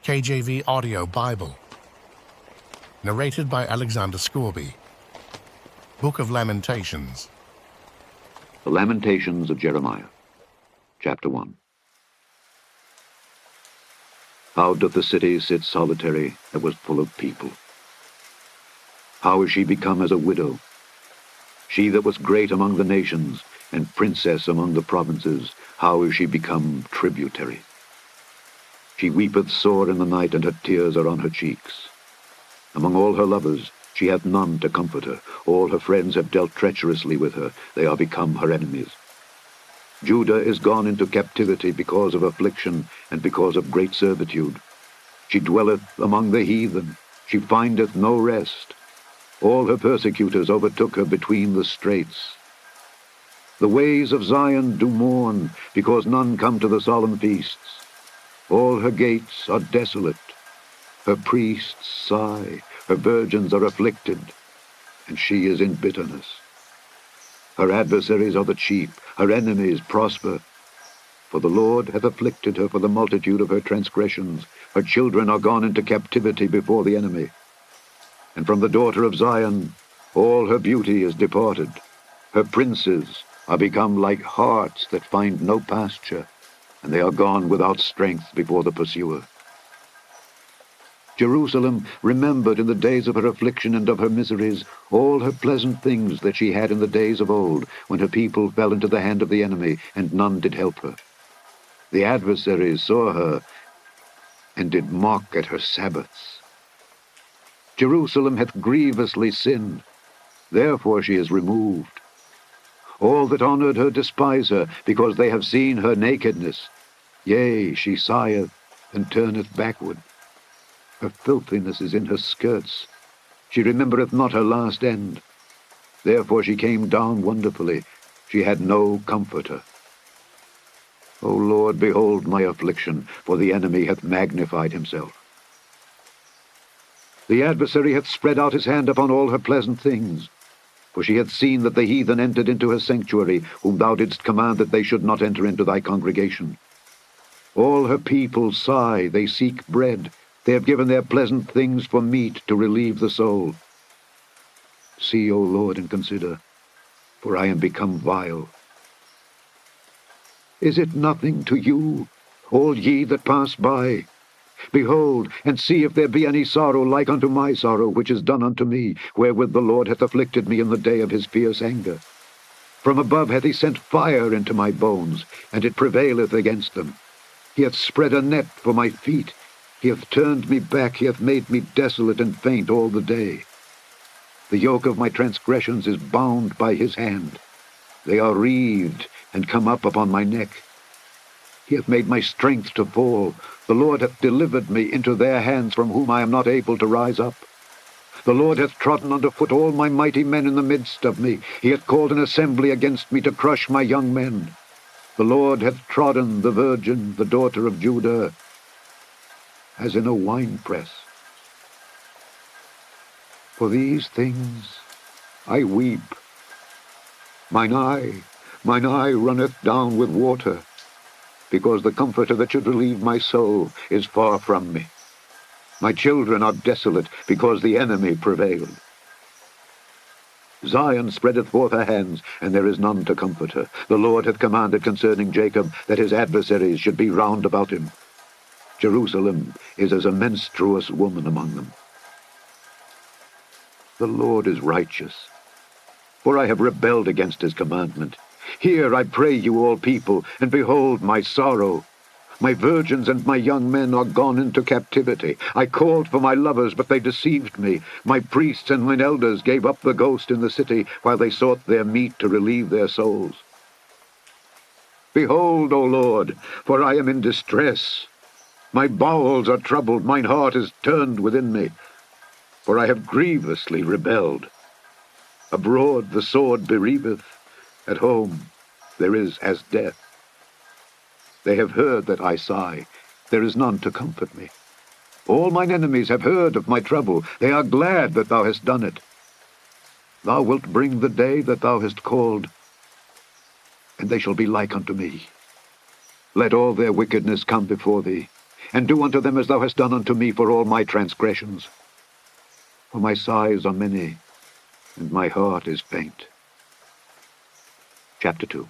KJV Audio Bible. Narrated by Alexander Scourby. Book of Lamentations. The Lamentations of Jeremiah, Chapter 1. How doth the city sit solitary that was full of people? How is she become as a widow? She that was great among the nations, and princess among the provinces, how is she become tributary? She weepeth sore in the night, and her tears are on her cheeks. Among all her lovers she hath none to comfort her. All her friends have dealt treacherously with her. They are become her enemies. Judah is gone into captivity because of affliction and because of great servitude. She dwelleth among the heathen. She findeth no rest. All her persecutors overtook her between the straits. The ways of Zion do mourn, because none come to the solemn feasts. All her gates are desolate. Her priests sigh. Her virgins are afflicted, and she is in bitterness. Her adversaries are the chief. Her enemies prosper. For the Lord hath afflicted her for the multitude of her transgressions. Her children are gone into captivity before the enemy. And from the daughter of Zion all her beauty is departed. Her princes are become like harts that find no pasture, and they are gone without strength before the pursuer. Jerusalem remembered in the days of her affliction and of her miseries all her pleasant things that she had in the days of old, when her people fell into the hand of the enemy, and none did help her. The adversaries saw her, and did mock at her Sabbaths. Jerusalem hath grievously sinned, therefore she is removed. All that honored her despise her, because they have seen her nakedness. Yea, she sigheth, and turneth backward. Her filthiness is in her skirts. She remembereth not her last end. Therefore she came down wonderfully. She had no comforter. O Lord, behold my affliction, for the enemy hath magnified himself. The adversary hath spread out his hand upon all her pleasant things. For she hath seen that the heathen entered into her sanctuary, whom thou didst command that they should not enter into thy congregation. All her people sigh, they seek bread. They have given their pleasant things for meat to relieve the soul. See, O Lord, and consider, for I am become vile. Is it nothing to you, all ye that pass by? Behold, and see if there be any sorrow like unto my sorrow, which is done unto me, wherewith the Lord hath afflicted me in the day of his fierce anger. From above hath he sent fire into my bones, and it prevaileth against them. He hath spread a net for my feet. He hath turned me back, he hath made me desolate and faint all the day. The yoke of my transgressions is bound by his hand. They are wreathed and come up upon my neck. He hath made my strength to fall. The Lord hath delivered me into their hands, from whom I am not able to rise up. The Lord hath trodden under foot all my mighty men in the midst of me. He hath called an assembly against me to crush my young men. The Lord hath trodden the virgin, the daughter of Judah, as in a winepress. For these things I weep. Mine eye runneth down with water, because the comforter that should relieve my soul is far from me. My children are desolate, because the enemy prevailed. Zion spreadeth forth her hands, and there is none to comfort her. The Lord hath commanded concerning Jacob that his adversaries should be round about him. Jerusalem is as a menstruous woman among them. The Lord is righteous, for I have rebelled against his commandment. Hear, I pray you, all people, and behold my sorrow. My virgins and my young men are gone into captivity. I called for my lovers, but they deceived me. My priests and mine elders gave up the ghost in the city, while they sought their meat to relieve their souls. Behold, O Lord, for I am in distress. My bowels are troubled, mine heart is turned within me, for I have grievously rebelled. Abroad the sword bereaveth, at home there is as death. They have heard that I sigh, there is none to comfort me. All mine enemies have heard of my trouble, they are glad that thou hast done it. Thou wilt bring the day that thou hast called, and they shall be like unto me. Let all their wickedness come before thee. and do unto them as thou hast done unto me for all my transgressions. For my sighs are many, and my heart is faint. Chapter 2.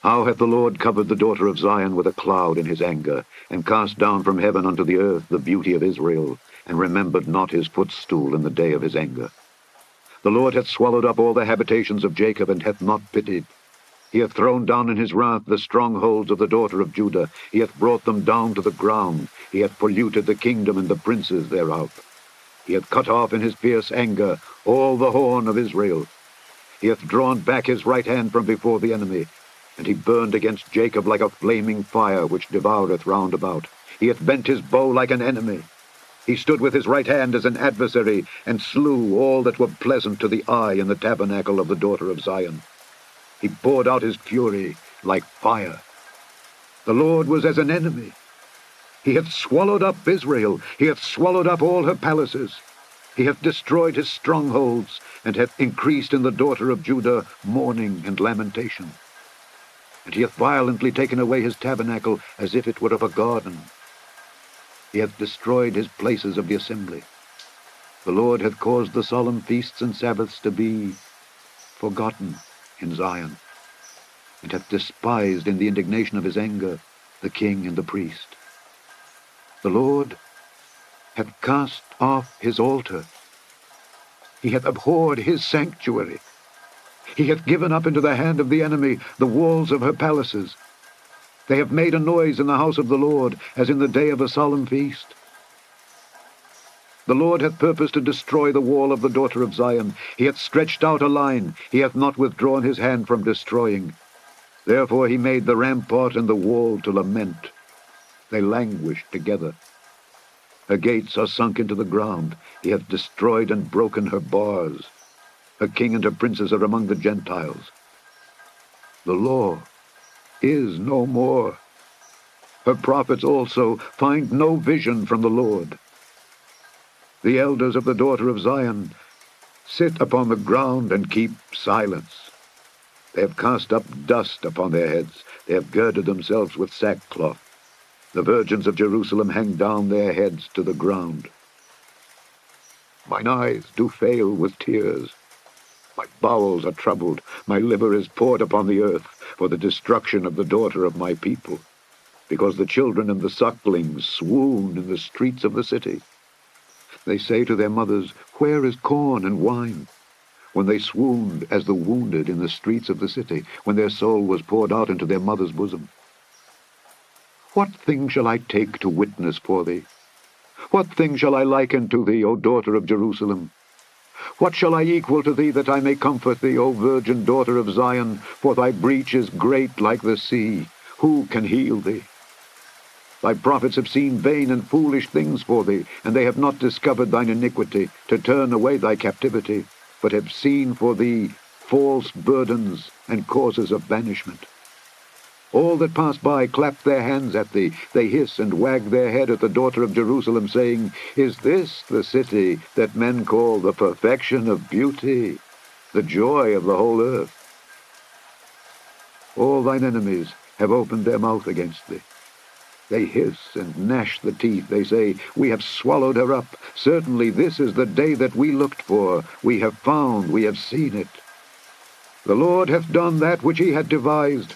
How hath the Lord covered the daughter of Zion with a cloud in his anger, and cast down from heaven unto the earth the beauty of Israel, and remembered not his footstool in the day of his anger. The Lord hath swallowed up all the habitations of Jacob, and hath not pitied. He hath thrown down in his wrath the strongholds of the daughter of Judah. He hath brought them down to the ground. He hath polluted the kingdom and the princes thereof. He hath cut off in his fierce anger all the horn of Israel. He hath drawn back his right hand from before the enemy, and he burned against Jacob like a flaming fire which devoureth round about. He hath bent his bow like an enemy. He stood with his right hand as an adversary, and slew all that were pleasant to the eye in the tabernacle of the daughter of Zion. He poured out his fury like fire. The Lord was as an enemy. He hath swallowed up Israel. He hath swallowed up all her palaces. He hath destroyed his strongholds, and hath increased in the daughter of Judah mourning and lamentation. And he hath violently taken away his tabernacle as if it were of a garden. He hath destroyed his places of the assembly. The Lord hath caused the solemn feasts and Sabbaths to be forgotten in Zion, and hath despised in the indignation of his anger the king and the priest. The Lord hath cast off his altar. He hath abhorred his sanctuary. He hath given up into the hand of the enemy the walls of her palaces. They have made a noise in the house of the Lord, as in the day of a solemn feast. The Lord hath purposed to destroy the wall of the daughter of Zion. He hath stretched out a line. He hath not withdrawn his hand from destroying. Therefore he made the rampart and the wall to lament. They languish together. Her gates are sunk into the ground. He hath destroyed and broken her bars. Her king and her princes are among the Gentiles. The law is no more. Her prophets also find no vision from the Lord. The elders of the daughter of Zion sit upon the ground and keep silence. They have cast up dust upon their heads. They have girded themselves with sackcloth. The virgins of Jerusalem hang down their heads to the ground. Mine eyes do fail with tears. My bowels are troubled. My liver is poured upon the earth for the destruction of the daughter of my people, because the children and the sucklings swoon in the streets of the city. They say to their mothers, Where is corn and wine? When they swooned as the wounded in the streets of the city, when their soul was poured out into their mother's bosom. What thing shall I take to witness for thee? What thing shall I liken to thee, O daughter of Jerusalem? What shall I equal to thee, that I may comfort thee, O virgin daughter of Zion? For thy breach is great like the sea. Who can heal thee? Thy prophets have seen vain and foolish things for thee, and they have not discovered thine iniquity, to turn away thy captivity, but have seen for thee false burdens and causes of banishment. All that pass by clap their hands at thee. They hiss and wag their head at the daughter of Jerusalem, saying, Is this the city that men call the perfection of beauty, the joy of the whole earth? All thine enemies have opened their mouth against thee. They hiss and gnash the teeth. They say, We have swallowed her up. Certainly this is the day that we looked for. We have found, we have seen it. The Lord hath done that which he had devised.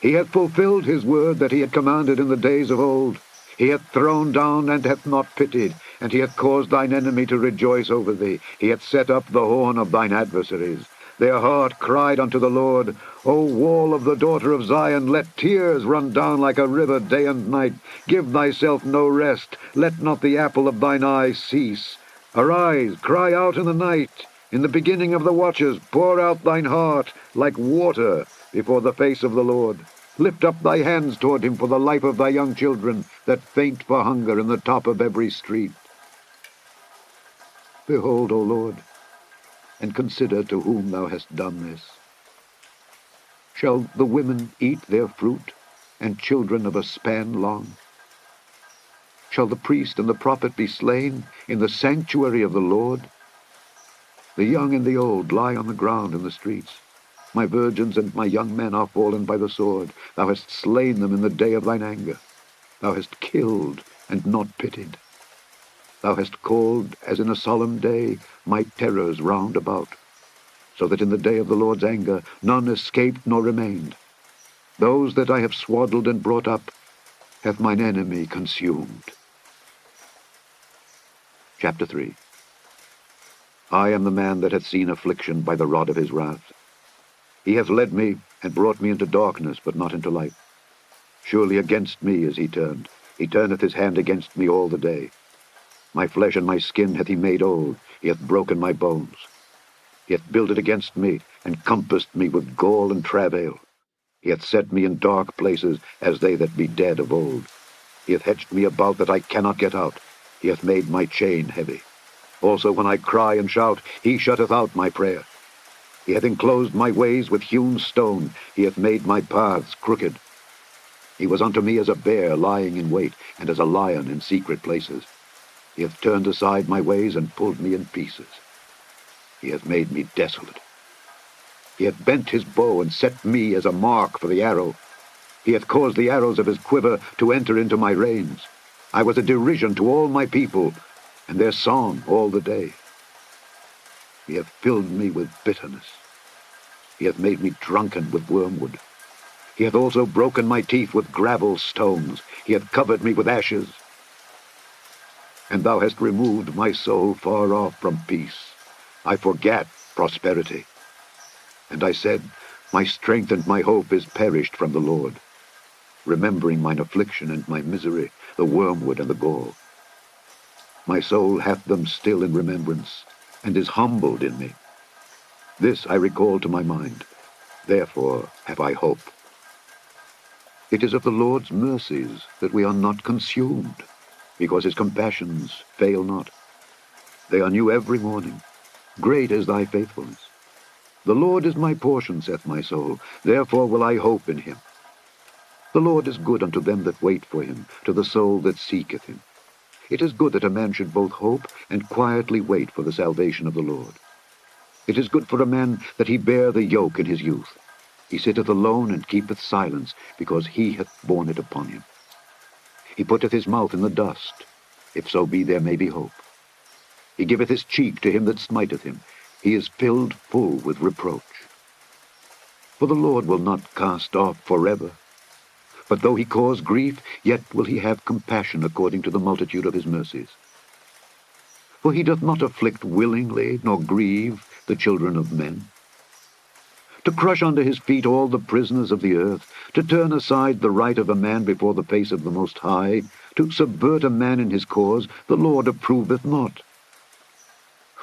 He hath fulfilled his word that he had commanded in the days of old. He hath thrown down and hath not pitied, and he hath caused thine enemy to rejoice over thee. He hath set up the horn of thine adversaries. Their heart cried unto the Lord, O wall of the daughter of Zion, let tears run down like a river day and night. Give thyself no rest. Let not the apple of thine eye cease. Arise, cry out in the night. In the beginning of the watches, pour out thine heart like water before the face of the Lord. Lift up thy hands toward him for the life of thy young children that faint for hunger in the top of every street. Behold, O Lord, and consider to whom thou hast done this. Shall the women eat their fruit, and children of a span long? Shall the priest and the prophet be slain in the sanctuary of the Lord? The young and the old lie on the ground in the streets. My virgins and my young men are fallen by the sword. Thou hast slain them in the day of thine anger. Thou hast killed and not pitied. Thou hast called, as in a solemn day, my terrors round about, so that in the day of the Lord's anger none escaped nor remained. Those that I have swaddled and brought up hath mine enemy consumed. Chapter 3. I am the man that hath seen affliction by the rod of his wrath. He hath led me and brought me into darkness, but not into light. Surely against me is he turned. He turneth his hand against me all the day. My flesh and my skin hath he made old. He hath broken my bones. He hath builded against me, and compassed me with gall and travail. He hath set me in dark places, as they that be dead of old. He hath hedged me about that I cannot get out. He hath made my chain heavy. Also when I cry and shout, he shutteth out my prayer. He hath enclosed my ways with hewn stone. He hath made my paths crooked. He was unto me as a bear lying in wait, and as a lion in secret places. He hath turned aside my ways, and pulled me in pieces. He hath made me desolate. He hath bent his bow, and set me as a mark for the arrow. He hath caused the arrows of his quiver to enter into my reins. I was a derision to all my people, and their song all the day. He hath filled me with bitterness. He hath made me drunken with wormwood. He hath also broken my teeth with gravel stones. He hath covered me with ashes. And thou hast removed my soul far off from peace. I forgat prosperity. And I said, my strength and my hope is perished from the Lord, remembering mine affliction and my misery, the wormwood and the gall. My soul hath them still in remembrance, and is humbled in me. This I recall to my mind, therefore have I hope. It is of the Lord's mercies that we are not consumed, because his compassions fail not. They are new every morning. Great is thy faithfulness. The Lord is my portion, saith my soul, therefore will I hope in him. The Lord is good unto them that wait for him, to the soul that seeketh him. It is good that a man should both hope and quietly wait for the salvation of the Lord. It is good for a man that he bear the yoke in his youth. He sitteth alone and keepeth silence, because he hath borne it upon him. He putteth his mouth in the dust, if so be there may be hope. He giveth his cheek to him that smiteth him. He is filled full with reproach. For the Lord will not cast off forever. But though he cause grief, yet will he have compassion according to the multitude of his mercies. For he doth not afflict willingly, nor grieve the children of men. To crush under his feet all the prisoners of the earth, to turn aside the right of a man before the face of the Most High, to subvert a man in his cause, the Lord approveth not.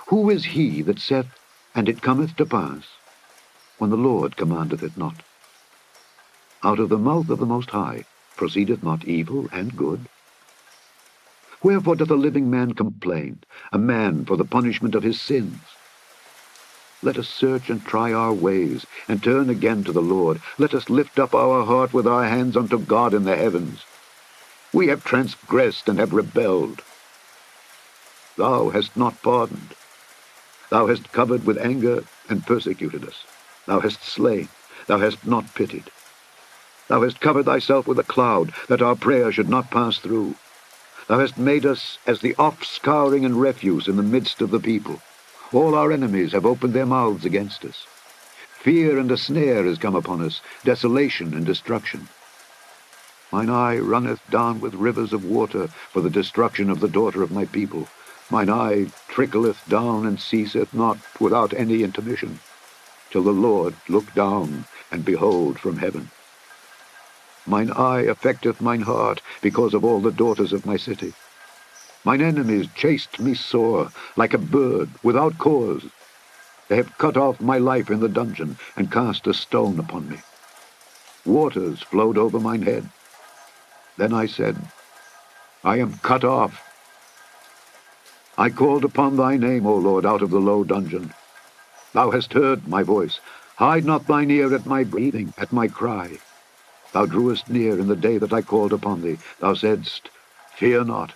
Who is he that saith, and it cometh to pass, when the Lord commandeth it not? Out of the mouth of the Most High proceedeth not evil and good? Wherefore doth a living man complain, a man for the punishment of his sins? Let us search and try our ways, and turn again to the Lord. Let us lift up our heart with our hands unto God in the heavens. We have transgressed and have rebelled. Thou hast not pardoned. Thou hast covered with anger and persecuted us. Thou hast slain. Thou hast not pitied. Thou hast covered thyself with a cloud, that our prayer should not pass through. Thou hast made us as the offscouring and refuse in the midst of the people. All our enemies have opened their mouths against us. Fear and a snare is come upon us, desolation and destruction. Mine eye runneth down with rivers of water for the destruction of the daughter of my people. Mine eye trickleth down and ceaseth not without any intermission, till the Lord look down and behold from heaven. Mine eye affecteth mine heart because of all the daughters of my city. Mine enemies chased me sore, like a bird, without cause. They have cut off my life in the dungeon, and cast a stone upon me. Waters flowed over mine head. Then I said, I am cut off. I called upon thy name, O Lord, out of the low dungeon. Thou hast heard my voice. Hide not thine ear at my breathing, at my cry. Thou drewest near in the day that I called upon thee. Thou saidst, Fear not.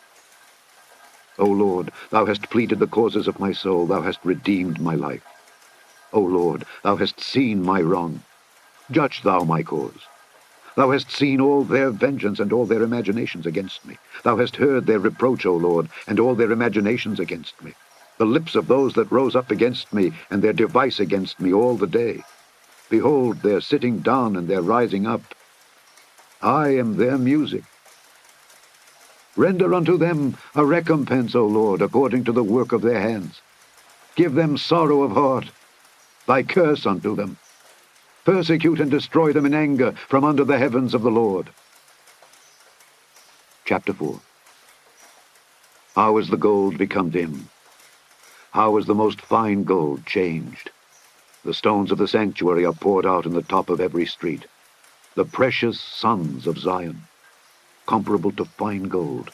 O Lord, thou hast pleaded the causes of my soul. Thou hast redeemed my life. O Lord, thou hast seen my wrong. Judge thou my cause. Thou hast seen all their vengeance and all their imaginations against me. Thou hast heard their reproach, O Lord, and all their imaginations against me. The lips of those that rose up against me, and their device against me all the day. Behold, their sitting down and their rising up. I am their music. Render unto them a recompense, O Lord, according to the work of their hands. Give them sorrow of heart, thy curse unto them. Persecute and destroy them in anger from under the heavens of the Lord. Chapter 4. How is the gold become dim? How is the most fine gold changed? The stones of the sanctuary are poured out in the top of every street. The precious sons of Zion, comparable to fine gold,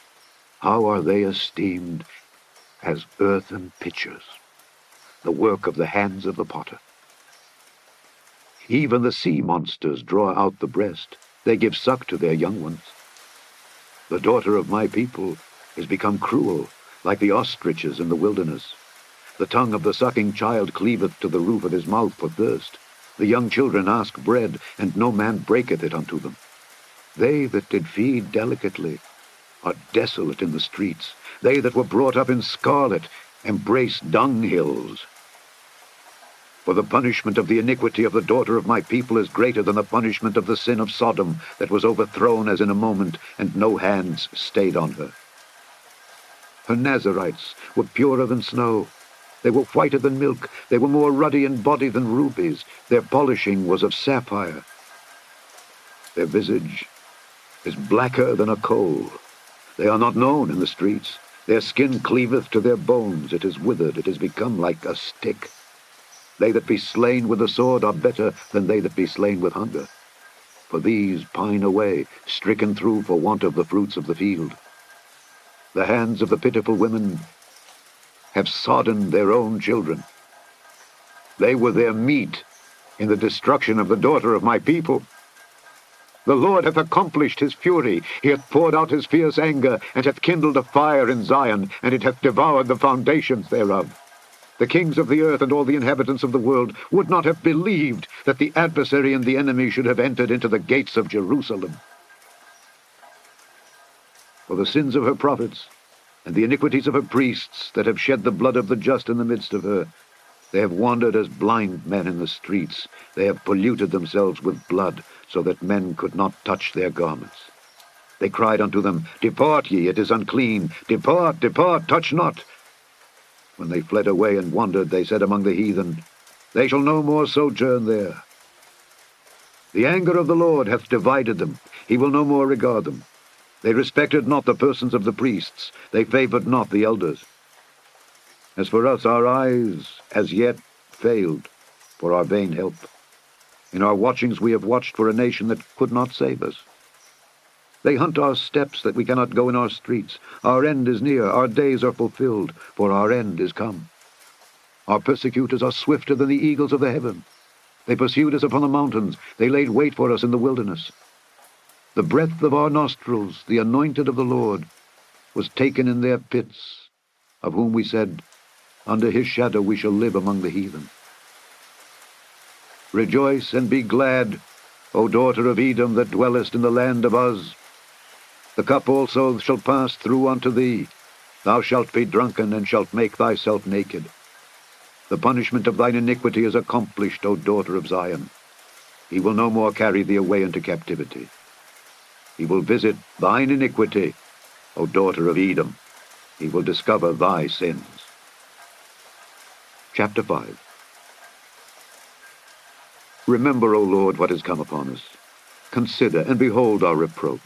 how are they esteemed as earthen pitchers, the work of the hands of the potter. Even the sea monsters draw out the breast. They give suck to their young ones. The daughter of my people is become cruel, like the ostriches in the wilderness. The tongue of the sucking child cleaveth to the roof of his mouth for thirst. The young children ask bread, and no man breaketh it unto them. They that did feed delicately are desolate in the streets. They that were brought up in scarlet embrace dunghills. For the punishment of the iniquity of the daughter of my people is greater than the punishment of the sin of Sodom, that was overthrown as in a moment, and no hands stayed on her. Her Nazarites were purer than snow. They were whiter than milk. They were more ruddy in body than rubies. Their polishing was of sapphire. Their visage is blacker than a coal. They are not known in the streets. Their skin cleaveth to their bones. It is withered. It is become like a stick. They that be slain with the sword are better than they that be slain with hunger. For these pine away, stricken through for want of the fruits of the field. The hands of the pitiful women have sodden their own children. They were their meat in the destruction of the daughter of my people. The Lord hath accomplished his fury. He hath poured out his fierce anger, and hath kindled a fire in Zion, and it hath devoured the foundations thereof. The kings of the earth and all the inhabitants of the world would not have believed that the adversary and the enemy should have entered into the gates of Jerusalem. For the sins of her prophets, and the iniquities of her priests, that have shed the blood of the just in the midst of her, they have wandered as blind men in the streets. They have polluted themselves with blood, so that men could not touch their garments. They cried unto them, Depart ye, it is unclean. Depart, depart, touch not. When they fled away and wandered, they said among the heathen, They shall no more sojourn there. The anger of the Lord hath divided them. He will no more regard them. They respected not the persons of the priests. They favored not the elders. As for us, our eyes as yet failed for our vain help. In our watchings we have watched for a nation that could not save us. They hunt our steps that we cannot go in our streets. Our end is near, our days are fulfilled, for our end is come. Our persecutors are swifter than the eagles of the heaven. They pursued us upon the mountains. They laid wait for us in the wilderness. The breath of our nostrils, the anointed of the Lord, was taken in their pits, of whom we said, Under his shadow we shall live among the heathen. Rejoice and be glad, O daughter of Edom, that dwellest in the land of Uz. The cup also shall pass through unto thee. Thou shalt be drunken, and shalt make thyself naked. The punishment of thine iniquity is accomplished, O daughter of Zion. He will no more carry thee away into captivity. He will visit thine iniquity, O daughter of Edom. He will discover thy sins. Chapter 5. Remember, O Lord, what has come upon us. Consider and behold our reproach.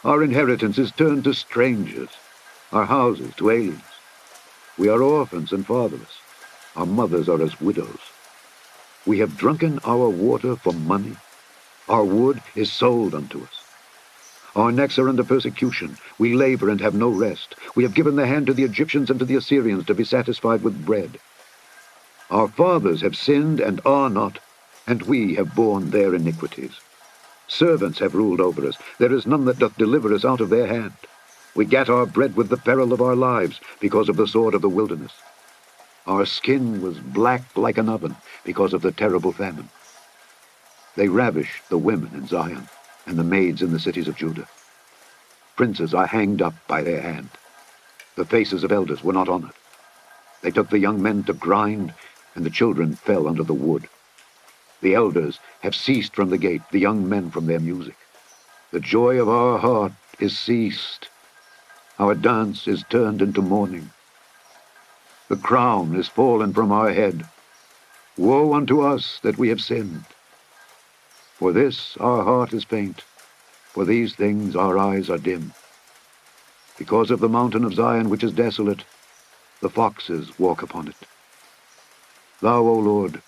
Our inheritance is turned to strangers, our houses to aliens. We are orphans and fatherless. Our mothers are as widows. We have drunken our water for money. Our wood is sold unto us. Our necks are under persecution. We labor and have no rest. We have given the hand to the Egyptians and to the Assyrians to be satisfied with bread. Our fathers have sinned and are not, and we have borne their iniquities. Servants have ruled over us. There is none that doth deliver us out of their hand. We gat our bread with the peril of our lives, because of the sword of the wilderness. Our skin was black like an oven, because of the terrible famine. They ravished the women in Zion, and the maids in the cities of Judah. Princes are hanged up by their hand. The faces of elders were not honored. They took the young men to grind, and the children fell under the wood. The elders have ceased from the gate, the young men from their music. The joy of our heart is ceased. Our dance is turned into mourning. The crown is fallen from our head. Woe unto us that we have sinned. For this our heart is faint. For these things our eyes are dim. Because of the mountain of Zion which is desolate, the foxes walk upon it. Thou, O Lord,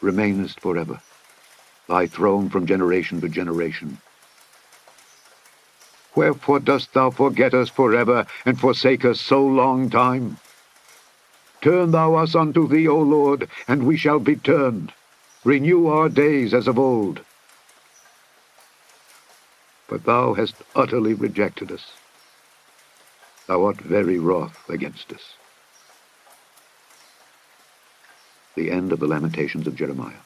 remainest forever, thy throne from generation to generation. Wherefore dost thou forget us forever, and forsake us so long time? Turn thou us unto thee, O Lord, and we shall be turned. Renew our days as of old. But thou hast utterly rejected us. Thou art very wroth against us. The end of the Lamentations of Jeremiah.